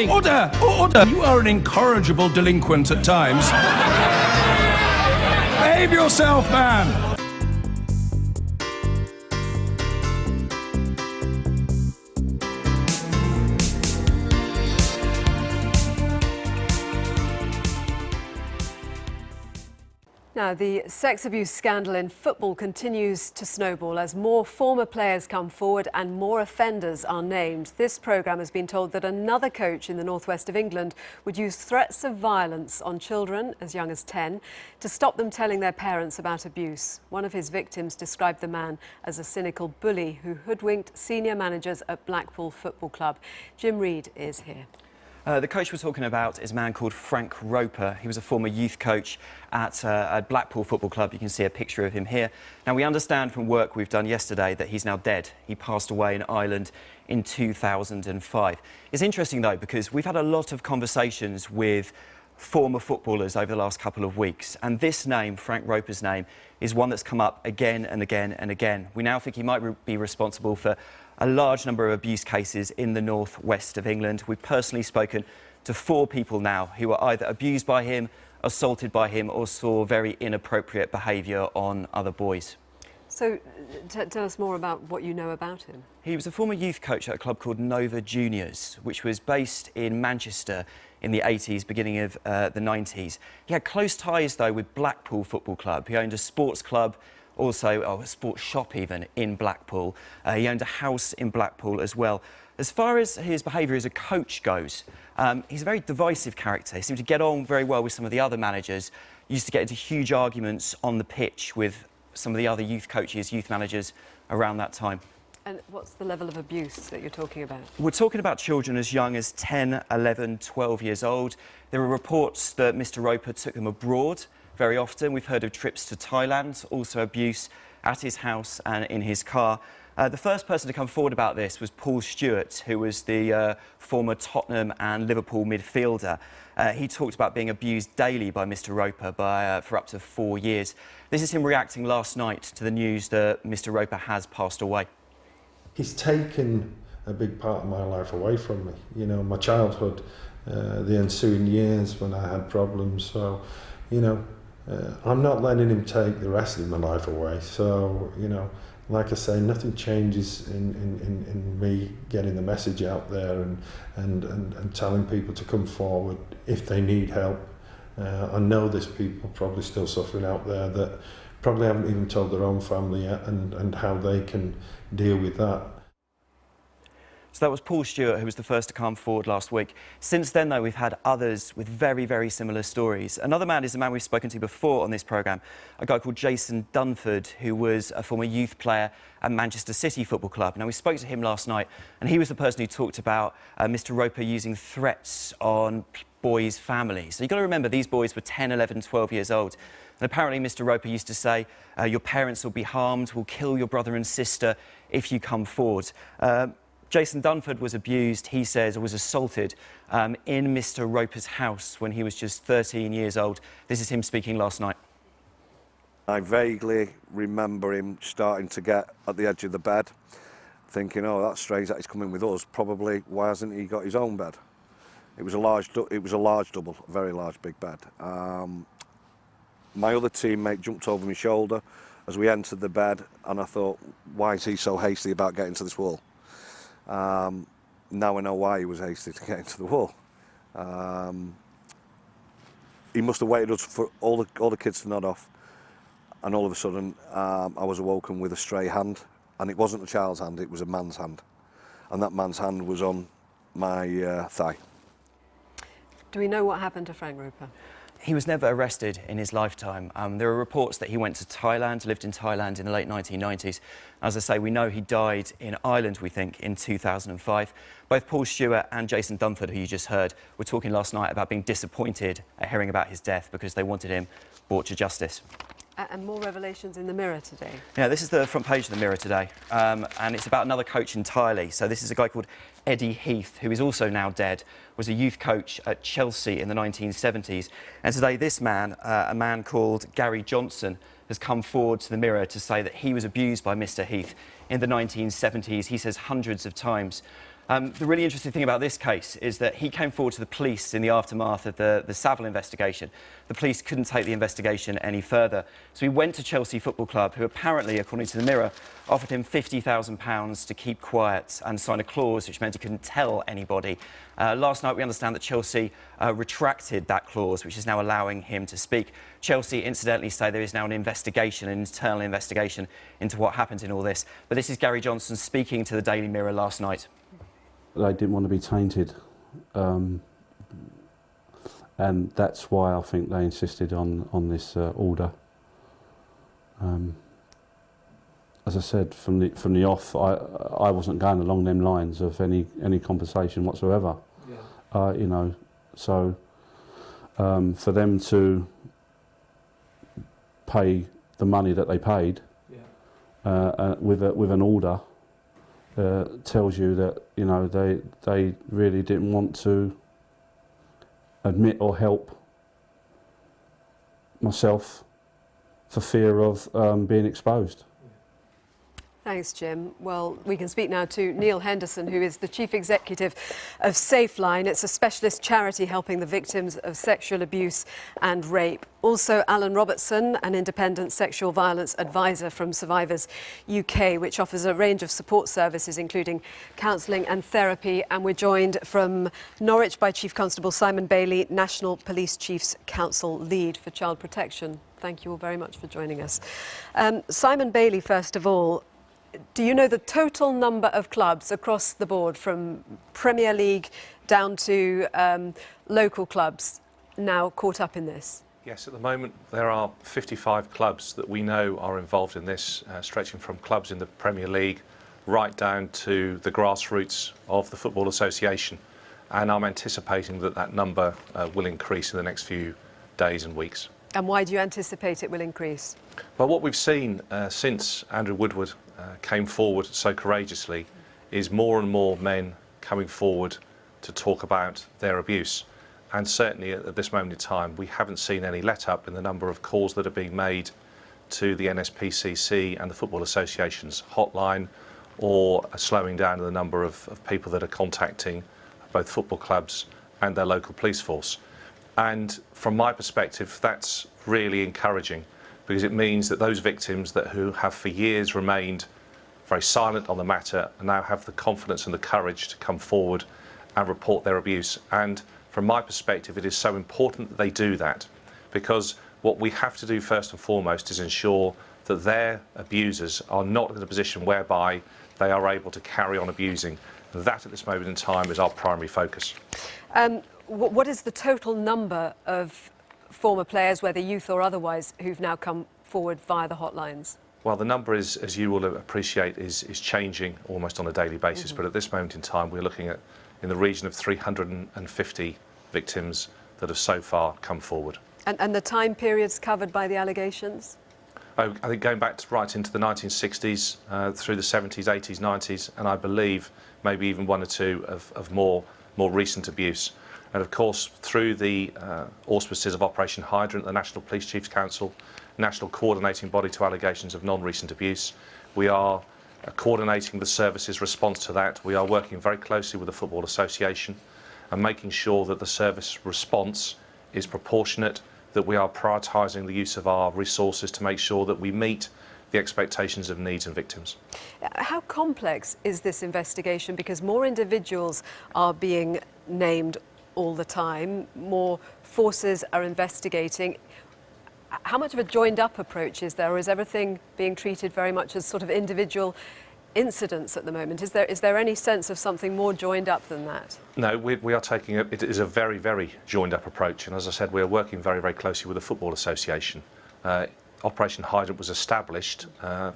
Order! Order! You are an incorrigible delinquent at times. Behave yourself, man! Now, the sex abuse scandal in football continues to snowball as more former players come forward and more offenders are named. This programme has been told that another coach in the northwest of England would use threats of violence on children as young as 10 to stop them telling their parents about abuse. One of his victims described the man as a cynical bully who hoodwinked senior managers at Blackpool Football Club. Jim Reid is here. The coach we're talking about is a man called Frank Roper. He was a former youth coach at Blackpool Football Club. You can see a picture of him here. Now, we understand from work we've done yesterday that he's now dead. He passed away in Ireland in 2005. It's interesting, though, because we've had a lot of conversations with former footballers over the last couple of weeks, and this name, Frank Roper's name, is one that's come up again and again and again. We now think he might be responsible for a large number of abuse cases in the northwest of England. We've personally spoken to 4 people now who were either abused by him, assaulted by him, or saw very inappropriate behaviour on other boys. So, tell us more about what you know about him. He was a former youth coach at a club called Nova Juniors, which was based in Manchester in the 80s, beginning of the 90s. He had close ties, though, with Blackpool Football Club. He owned a sports club, also a sports shop even, in Blackpool. He owned a house in Blackpool as well. As far as his behaviour as a coach goes, he's a very divisive character. He seemed to get on very well with some of the other managers. He used to get into huge arguments on the pitch with some of the other youth coaches, youth managers around that time. And what's the level of abuse that you're talking about? We're talking about children as young as 10, 11, 12 years old. There are reports that Mr. Roper took them abroad very often. We've heard of trips to Thailand, also abuse at his house and in his car. The first person to come forward about this was Paul Stewart, who was the former Tottenham and Liverpool midfielder. He talked about being abused daily by Mr. Roper for up to 4 years. This is him reacting last night to the news that Mr. Roper has passed away. He's taken a big part of my life away from me. You know, my childhood, the ensuing years when I had problems. So, you know, I'm not letting him take the rest of my life away. So, you know, like I say, nothing changes in me getting the message out there and telling people to come forward if they need help. I know there's people probably still suffering out there that probably haven't even told their own family yet and how they can deal with that. So that was Paul Stewart, who was the first to come forward last week. Since then, though, we've had others with very, very similar stories. Another man is a man we've spoken to before on this programme, a guy called Jason Dunford, who was a former youth player at Manchester City Football Club. Now, we spoke to him last night, and he was the person who talked about Mr. Roper using threats on boys' families. So you've got to remember, these boys were 10, 11, 12 years old. And apparently Mr. Roper used to say, your parents will be harmed, we'll kill your brother and sister if you come forward. Jason Dunford was abused, he says, or was assaulted in Mr. Roper's house when he was just 13 years old. This is him speaking last night. I vaguely remember him starting to get at the edge of the bed, thinking, oh, that's strange that he's coming with us. Probably, why hasn't he got his own bed? It was a large double, a very large, big bed. My other teammate jumped over my shoulder as we entered the bed, and I thought, why is he so hasty about getting to this wall? Now I know why he was hasty to get into the wall. He must have waited for all the kids to nod off, and all of a sudden I was awoken with a stray hand, and it wasn't a child's hand, it was a man's hand, and that man's hand was on my thigh. Do we know what happened to Frank Roper? He was never arrested in his lifetime. There are reports that he went to Thailand, lived in Thailand in the late 1990s. As I say, we know he died in Ireland, we think, in 2005. Both Paul Stewart and Jason Dunford, who you just heard, were talking last night about being disappointed at hearing about his death because they wanted him brought to justice. And more revelations in the Mirror today. Yeah, this is the front page of the Mirror today, and it's about another coach entirely. So this is a guy called Eddie Heath, who is also now dead, was a youth coach at Chelsea in the 1970s. And today this man, a man called Gary Johnson, has come forward to the Mirror to say that he was abused by Mr. Heath in the 1970s. He says hundreds of times. The really interesting thing about this case is that he came forward to the police in the aftermath of the Savile investigation. The police couldn't take the investigation any further. So he went to Chelsea Football Club, who apparently, according to the Mirror, offered him £50,000 to keep quiet and sign a clause which meant he couldn't tell anybody. Last night we understand that Chelsea retracted that clause, which is now allowing him to speak. Chelsea incidentally say there is now an investigation, an internal investigation into what happened in all this. But this is Gary Johnson speaking to the Daily Mirror last night. They didn't want to be tainted, and that's why I think they insisted on this order. As I said from the off, I wasn't going along them lines of any conversation whatsoever. Yeah. You know, so for them to pay the money that they paid, yeah. With an order. Tells you that, you know, they really didn't want to admit or help myself for fear of being exposed. Thanks, Jim. Well, we can speak now to Neal Henderson, who is the Chief Executive of SafeLine. It's a specialist charity helping the victims of sexual abuse and rape. Also, Alan Robertson, an independent sexual violence advisor from Survivors UK, which offers a range of support services, including counselling and therapy. And we're joined from Norwich by Chief Constable Simon Bailey, National Police Chiefs Council Lead for Child Protection. Thank you all very much for joining us. Simon Bailey, first of all, do you know the total number of clubs across the board, from Premier League down to local clubs, now caught up in this? Yes, at the moment there are 55 clubs that we know are involved in this, stretching from clubs in the Premier League right down to the grassroots of the Football Association. And I'm anticipating that that number will increase in the next few days and weeks. And why do you anticipate it will increase? Well, what we've seen since Andrew Woodward came forward so courageously is more and more men coming forward to talk about their abuse. And certainly at this moment in time, we haven't seen any let-up in the number of calls that are being made to the NSPCC and the Football Association's hotline, or a slowing down in the number of people that are contacting both football clubs and their local police force. And from my perspective, that's really encouraging, because it means that those victims who have for years remained very silent on the matter now have the confidence and the courage to come forward and report their abuse. And from my perspective, it is so important that they do that, because what we have to do first and foremost is ensure that their abusers are not in a position whereby they are able to carry on abusing. That at this moment in time is our primary focus. What is the total number of former players, whether youth or otherwise, who've now come forward via the hotlines? Well, the number is, as you will appreciate, is changing almost on a daily basis. But at this moment in time, we're looking at in the region of 350 victims that have so far come forward. And the time periods covered by the allegations? I think going back right into the 1960s, through the 70s, 80s, 90s, and I believe maybe even one or two of more recent abuse. And of course, through the auspices of Operation Hydrant, the National Police Chiefs Council, national coordinating body to allegations of non-recent abuse, we are coordinating the services' response to that. We are working very closely with the Football Association and making sure that the service response is proportionate, that we are prioritising the use of our resources to make sure that we meet the expectations of needs and victims. How complex is this investigation? Because more individuals are being named all the time, more forces are investigating. How much of a joined-up approach is there, or is everything being treated very much as sort of individual incidents at the moment? Is there any sense of something more joined up than that? No, we are taking it is a very, very joined-up approach, and as I said, we are working very, very closely with the Football Association. Operation Hydrant was established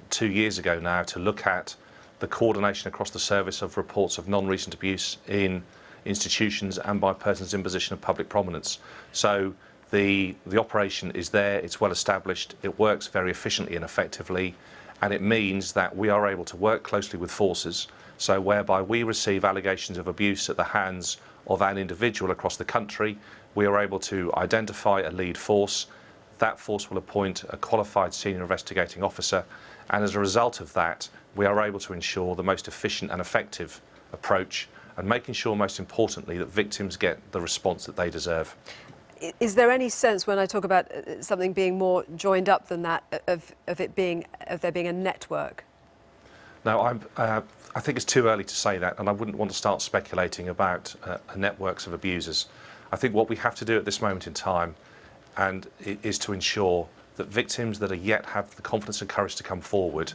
2 years ago now to look at the coordination across the service of reports of non-recent abuse in institutions and by persons in position of public prominence. So the operation is there, it's well established, it works very efficiently and effectively, and it means that we are able to work closely with forces, so whereby we receive allegations of abuse at the hands of an individual across the country, we are able to identify a lead force. That force will appoint a qualified senior investigating officer, and as a result of that, we are able to ensure the most efficient and effective approach and making sure, most importantly, that victims get the response that they deserve. Is there any sense, when I talk about something being more joined up than that, of there being a network? No, I think it's too early to say that, and I wouldn't want to start speculating about networks of abusers. I think what we have to do at this moment in time is to ensure that victims that are yet have the confidence and courage to come forward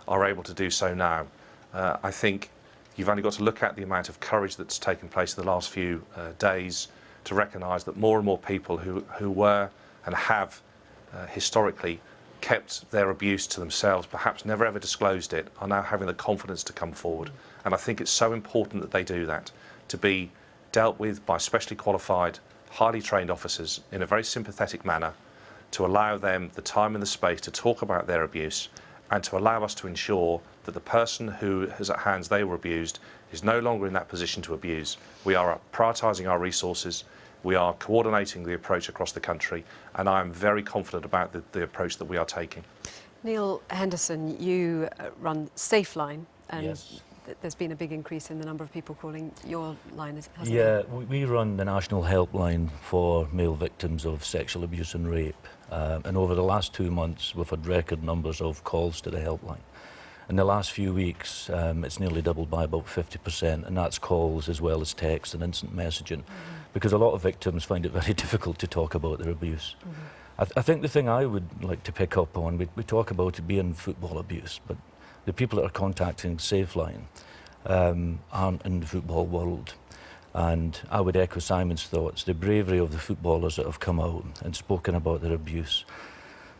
are able to do so now. I think you've only got to look at the amount of courage that's taken place in the last few days to recognise that more and more people who were and have historically kept their abuse to themselves, perhaps never ever disclosed it, are now having the confidence to come forward. And I think it's so important that they do that, to be dealt with by specially qualified, highly trained officers in a very sympathetic manner, to allow them the time and the space to talk about their abuse, and to allow us to ensure that the person who has at hands they were abused is no longer in that position to abuse. We are prioritising our resources, we are coordinating the approach across the country, and I am very confident about the approach that we are taking. Neal Henderson, you run Safeline, and yes. There's been a big increase in the number of people calling your line, hasn't Yeah, there? we run the national helpline for male victims of sexual abuse and rape. And over the last 2 months, we've had record numbers of calls to the helpline. In the last few weeks, it's nearly doubled by about 50%, and that's calls as well as text and instant messaging, because a lot of victims find it very difficult to talk about their abuse. I think the thing I would like to pick up on, we talk about it being football abuse, but the people that are contacting Safeline aren't in the football world. And I would echo Simon's thoughts. The bravery of the footballers that have come out and spoken about their abuse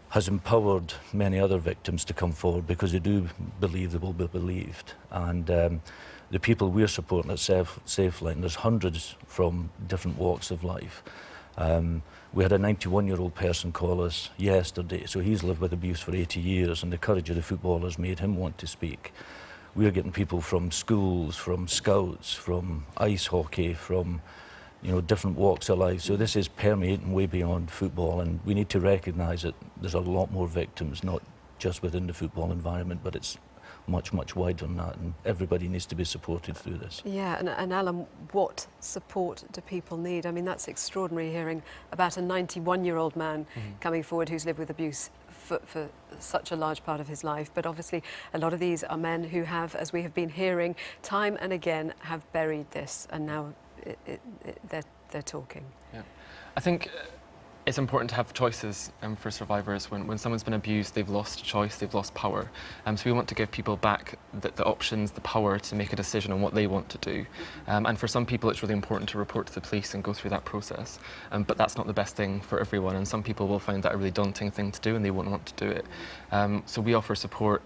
has empowered many other victims to come forward, because they do believe they will be believed. And the people we're supporting at Safeline, there's hundreds from different walks of life. We had a 91-year-old person call us yesterday, so he's lived with abuse for 80 years, and the courage of the footballers made him want to speak. We're getting people from schools, from scouts, from ice hockey, from different walks of life. So this is permeating way beyond football, and we need to recognise that there's a lot more victims, not just within the football environment, but it's much, much wider than that, and everybody needs to be supported through this. Yeah, and Alan, what support do people need? I mean, that's extraordinary, hearing about a 91-year-old man coming forward who's lived with abuse for such a large part of his life. But obviously a lot of these are men who have, as we have been hearing time and again, have buried this, and now they're talking. Yeah, I think it's important to have choices for survivors. When someone's been abused, they've lost choice, they've lost power. So we want to give people back the options, the power to make a decision on what they want to do. And for some people, it's really important to report to the police and go through that process. But that's not the best thing for everyone, and some people will find that a really daunting thing to do, and they won't want to do it. So we offer support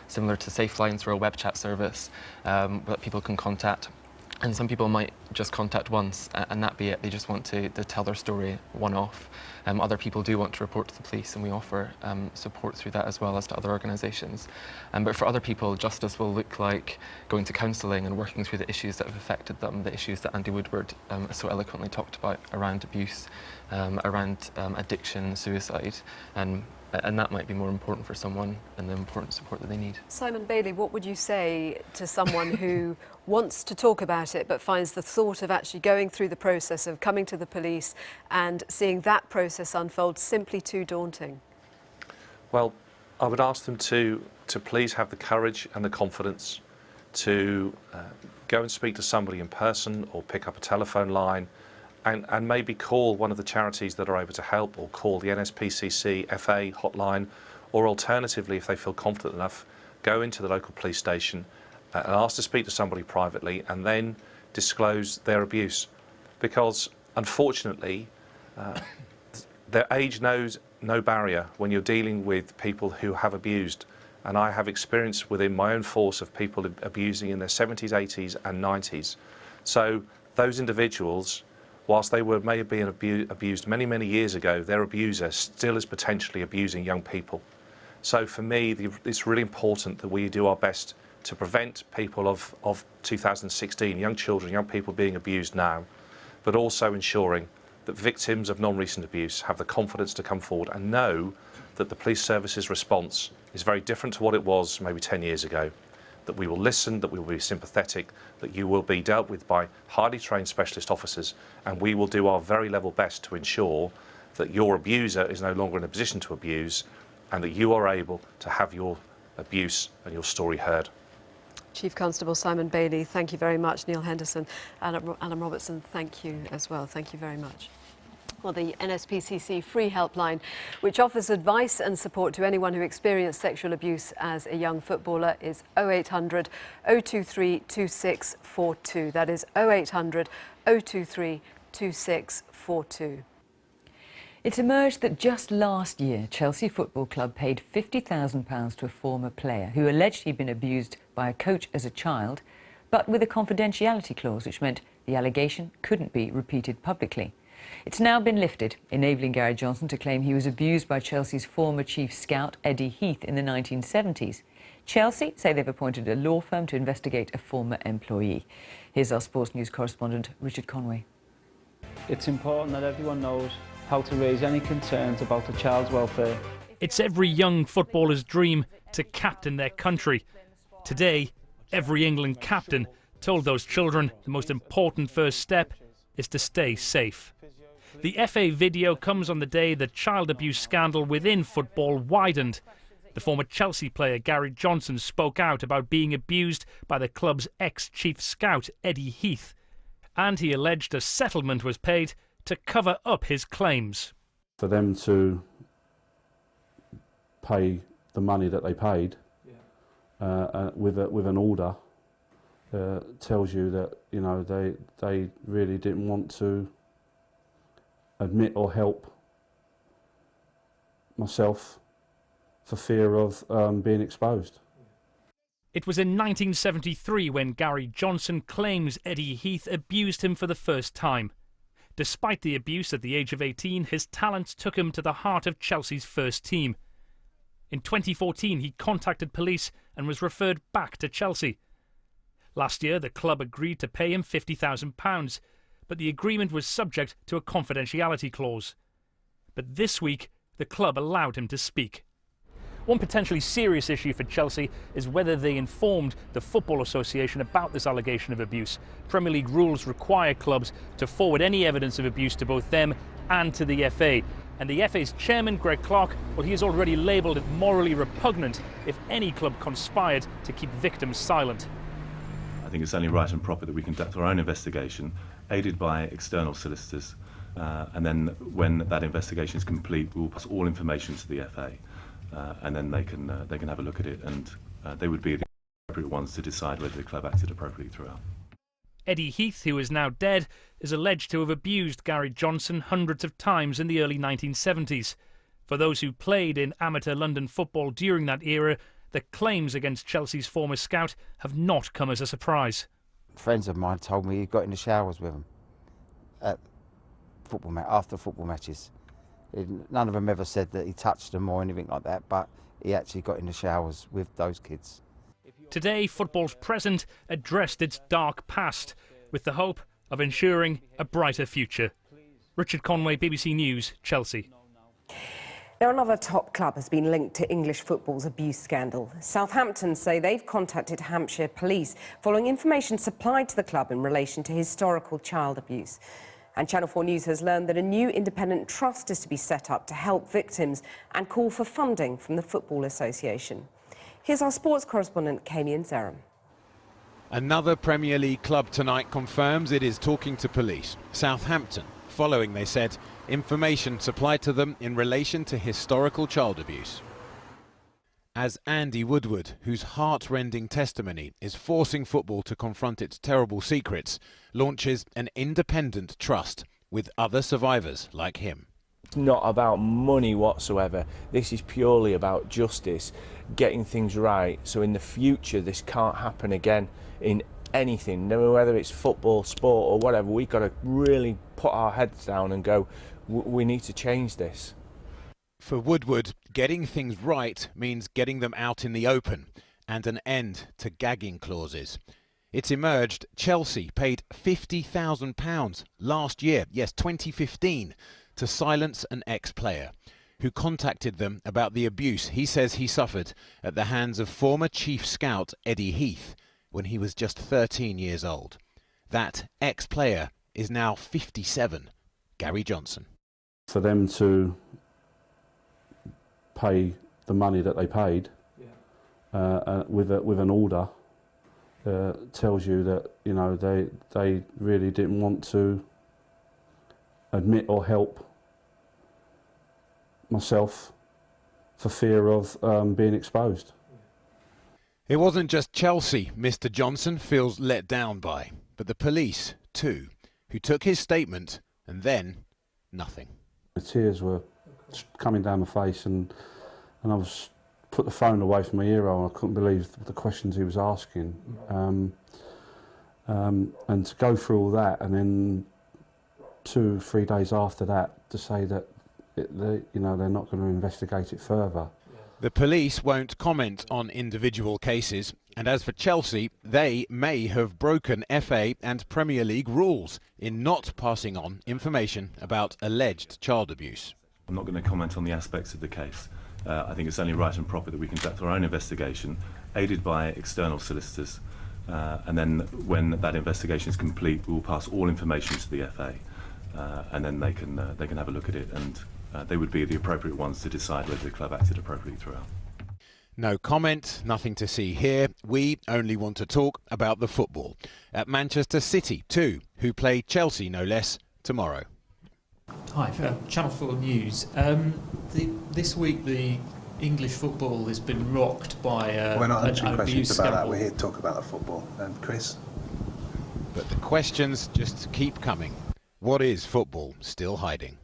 similar to Safeline through a web chat service that people can contact. And some people might just contact once and that be it. They just want to tell their story one-off. Other people do want to report to the police, and we offer support through that as well as to other organisations. But for other people, justice will look like going to counselling and working through the issues that have affected them, the issues that Andy Woodward so eloquently talked about around abuse, around addiction, suicide. And that might be more important for someone and the important support that they need. Simon Bailey, what would you say to someone who wants to talk about it but finds the thought of actually going through the process of coming to the police and seeing that process unfold simply too daunting? Well, I would ask them to please have the courage and the confidence to go and speak to somebody in person, or pick up a telephone line, and maybe call one of the charities that are able to help, or call the NSPCC FA hotline, or alternatively, if they feel confident enough, go into the local police station and ask to speak to somebody privately, and then disclose their abuse. Because unfortunately, their age knows no barrier when you're dealing with people who have abused. And I have experience within my own force of people abusing in their 70s, 80s and 90s. So those individuals, whilst they may have been abused many, many years ago, their abuser still is potentially abusing young people. So for me, it's really important that we do our best to prevent people of 2016, young children, young people being abused now, but also ensuring that victims of non-recent abuse have the confidence to come forward and know that the police service's response is very different to what it was maybe 10 years ago. that we will listen, that we will be sympathetic, that you will be dealt with by highly trained specialist officers, and we will do our very level best to ensure that your abuser is no longer in a position to abuse and that you are able to have your abuse and your story heard. Chief Constable Simon Bailey, thank you very much. Neal Henderson, Alan Robertson, thank you as well. Thank you very much. Well, the NSPCC free helpline, which offers advice and support to anyone who experienced sexual abuse as a young footballer, is 0800 023 2642. That is 0800 023 2642. It's emerged that just last year, Chelsea Football Club paid £50,000 to a former player who alleged he'd been abused by a coach as a child, but with a confidentiality clause which meant the allegation couldn't be repeated publicly. It's now been lifted, enabling Gary Johnson to claim he was abused by Chelsea's former chief scout, Eddie Heath, in the 1970s. Chelsea say they've appointed a law firm to investigate a former employee. Here's our sports news correspondent, Richard Conway. It's important that everyone knows how to raise any concerns about a child's welfare. It's every young footballer's dream to captain their country. Today, every England captain told those children the most important first step is to stay safe. The FA video comes on the day the child abuse scandal within football widened. The former Chelsea player Gary Johnson spoke out about being abused by the club's ex-chief scout Eddie Heath, and he alleged a settlement was paid to cover up his claims. For them to pay the money that they paid with an order tells you that, you know, they really didn't want to admit or help myself for fear of being exposed. It was in 1973 when Gary Johnson claims Eddie Heath abused him for the first time. Despite the abuse at the age of 18, his talents took him to the heart of Chelsea's first team. In 2014, he contacted police and was referred back to Chelsea. Last year, the club agreed to pay him £50,000, but the agreement was subject to a confidentiality clause. But this week, the club allowed him to speak. One potentially serious issue for Chelsea is whether they informed the Football Association about this allegation of abuse. Premier League rules require clubs to forward any evidence of abuse to both them and to the FA. And the FA's chairman, Greg Clark, well, he has already labelled it morally repugnant if any club conspired to keep victims silent. I think it's only right and proper that we conduct our own investigation, aided by external solicitors, and then when that investigation is complete, we will pass all information to the FA. And then they can have a look at it, and they would be the appropriate ones to decide whether the club acted appropriately throughout. Eddie Heath, who is now dead, is alleged to have abused Gary Johnson hundreds of times in the early 1970s. For those who played in amateur London football during that era, the claims against Chelsea's former scout have not come as a surprise. Friends of mine told me he got in the showers with them at after football matches. None of them ever said that he touched them or anything like that, but he actually got in the showers with those kids. Today, football's present addressed its dark past with the hope of ensuring a brighter future. Richard Conway, BBC News, Chelsea. Now, another top club has been linked to English football's abuse scandal. Southampton say they've contacted Hampshire police following information supplied to the club in relation to historical child abuse. And Channel 4 News has learned that a new independent trust is to be set up to help victims and call for funding from the Football Association. Here's our sports correspondent, Kamian Zeram. Another Premier League club tonight confirms it is talking to police. Southampton, following, they said, information supplied to them in relation to historical child abuse. As Andy Woodward, whose heart-rending testimony is forcing football to confront its terrible secrets, launches an independent trust with other survivors like him. It's not about money whatsoever. This is purely about justice, getting things right, so in the future this can't happen again in anything, whether it's football, sport or whatever. We've got to really put our heads down and go, we need to change this. For Woodward, getting things right means getting them out in the open and an end to gagging clauses. It's emerged Chelsea paid £50,000 last year, yes, 2015, to silence an ex-player. who contacted them about the abuse he says he suffered at the hands of former Chief Scout Eddie Heath when he was just 13 years old. That ex-player is now 57, Gary Johnson. For them to pay the money that they paid with an order tells you that, you know, they really didn't want to admit or help myself for fear of being exposed. It wasn't just Chelsea Mr. Johnson feels let down by, but the police too, who took his statement and then nothing. The tears were coming down my face, and I was put the phone away from my ear and I couldn't believe the questions he was asking. And to go through all that, and then 2-3 days after that to say that they're not going to investigate it further. The police won't comment on individual cases, and as for Chelsea, they may have broken FA and Premier League rules in not passing on information about alleged child abuse. I'm not going to comment on the aspects of the case. I think it's only right and proper that we conduct our own investigation, aided by external solicitors, and then when that investigation is complete, we will pass all information to the FA, and then they can have a look at it, and they would be the appropriate ones to decide whether the club acted appropriately throughout. No comment, nothing to see here. We only want to talk about the football. At Manchester City too, who play Chelsea no less tomorrow. Hi, Channel 4 News. This week the English football has been rocked by we're not answering questions about scandal. that. We're here to talk about the football. Chris? But the questions just keep coming. What is football still hiding?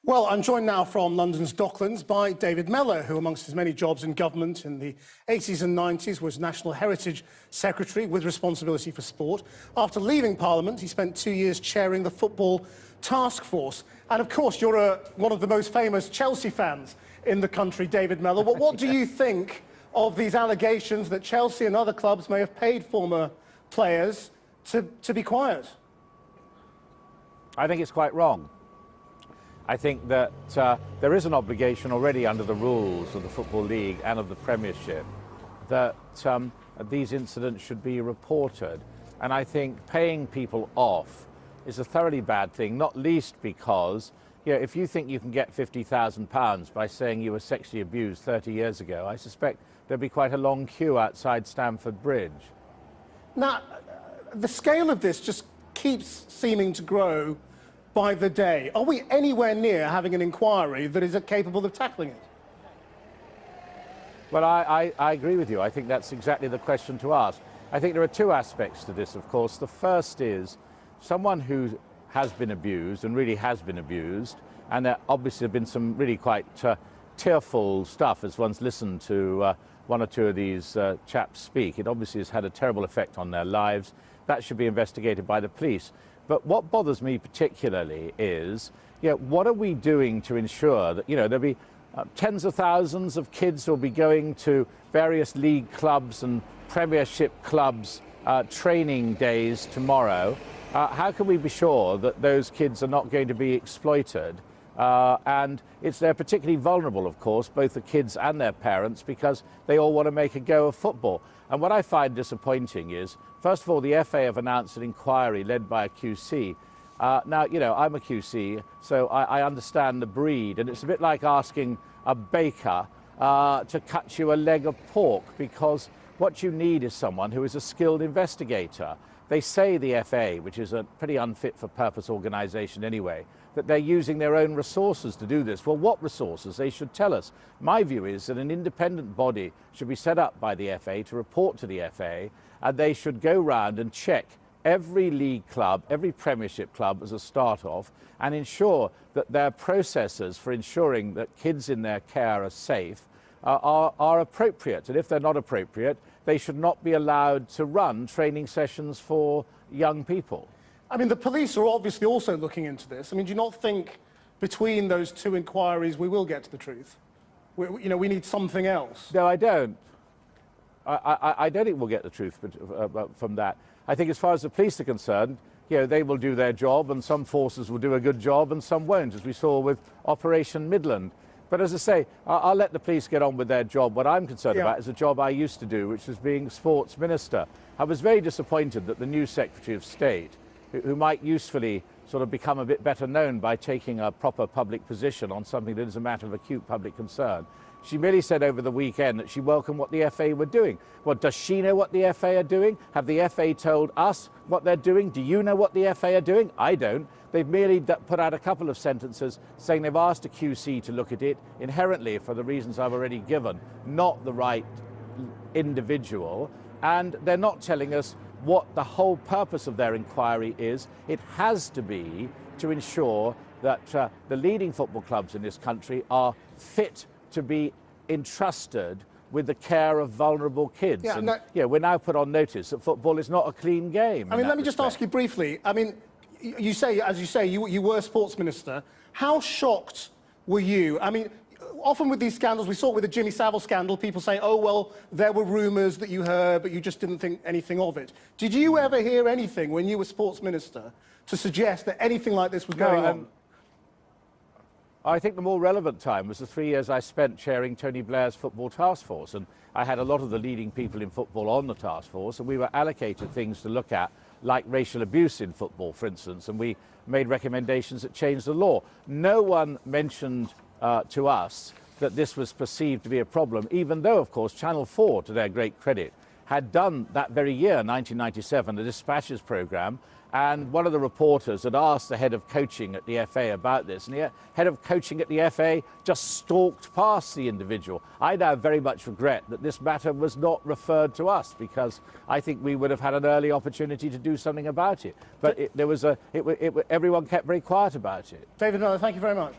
Well, I'm joined now from London's Docklands by David Mellor, who amongst his many jobs in government in the 80s and 90s was National Heritage Secretary with responsibility for sport. After leaving Parliament, he spent 2 years chairing the Football Task Force. And of course, you're one of the most famous Chelsea fans in the country, David Mellor. What do you think of these allegations that Chelsea and other clubs may have paid former players to be quiet? I think it's quite wrong. I think that there is an obligation already under the rules of the Football League and of the Premiership that these incidents should be reported. And I think paying people off is a thoroughly bad thing, not least because, you know, if you think you can get £50,000 by saying you were sexually abused 30 years ago, I suspect there'd be quite a long queue outside Stamford Bridge. Now, the scale of this just keeps seeming to grow by the day. Are we anywhere near having an inquiry that is capable of tackling it? Well, I agree with you. I think that's exactly the question to ask. I think there are two aspects to this, of course. The first is someone who has been abused and really has been abused, and there obviously have been some really quite tearful stuff as one's listened to one or two of these chaps speak. It obviously has had a terrible effect on their lives. That should be investigated by the police. But what bothers me particularly is, you know, what are we doing to ensure that, you know, there'll be tens of thousands of kids who will be going to various league clubs and Premiership clubs training days tomorrow. How can we be sure that those kids are not going to be exploited? And they're particularly vulnerable, of course, both the kids and their parents, because they all want to make a go of football. And what I find disappointing is, first of all, the FA have announced an inquiry led by a QC. Now, you know, I'm a QC, so I understand the breed, and it's a bit like asking a baker to cut you a leg of pork, because what you need is someone who is a skilled investigator. They say the FA, which is a pretty unfit for purpose organisation anyway, that they're using their own resources to do this. Well, what resources? They should tell us. My view is that an independent body should be set up by the FA to report to the FA, and they should go round and check every league club, every Premiership club as a start-off, and ensure that their processes for ensuring that kids in their care are safe are appropriate. And if they're not appropriate, they should not be allowed to run training sessions for young people. I mean, the police are obviously also looking into this. I mean, do you not think between those two inquiries we will get to the truth? We need something else. No, I don't. I don't think we'll get the truth from that. I think as far as the police are concerned, they will do their job, and some forces will do a good job and some won't, as we saw with Operation Midland. But as I say, I'll let the police get on with their job. What I'm concerned about is a job I used to do, which was being sports minister. I was very disappointed that the new Secretary of State, who might usefully sort of become a bit better known by taking a proper public position on something that is a matter of acute public concern, she merely said over the weekend that she welcomed what the FA were doing. Well, does she know what the FA are doing? Have the FA told us what they're doing? Do you know what the FA are doing? I don't. They've merely put out a couple of sentences saying they've asked a QC to look at it, inherently for the reasons I've already given, not the right individual, and they're not telling us what the whole purpose of their inquiry is. It has to be to ensure that the leading football clubs in this country are fit to be entrusted with the care of vulnerable kids. Yeah, and, no, we're now put on notice that football is not a clean game. I mean, let me just ask you briefly. I mean, you say, as you say, you were sports minister. How shocked were you? I mean, often with these scandals, we saw it with the Jimmy Savile scandal, people say, oh, well, there were rumours that you heard, but you just didn't think anything of it. Did you ever hear anything when you were sports minister to suggest that anything like this was going on? I think the more relevant time was the 3 years I spent chairing Tony Blair's football task force, and I had a lot of the leading people in football on the task force, and we were allocated things to look at, like racial abuse in football, for instance, and we made recommendations that changed the law. No one mentioned to us that this was perceived to be a problem, even though, of course, Channel 4, to their great credit, had done that very year, 1997, a dispatches programme, and one of the reporters had asked the head of coaching at the FA about this, and the head of coaching at the FA just stalked past the individual. I now very much regret that this matter was not referred to us, because I think we would have had an early opportunity to do something about it. But everyone kept very quiet about it. David Mellor, thank you very much.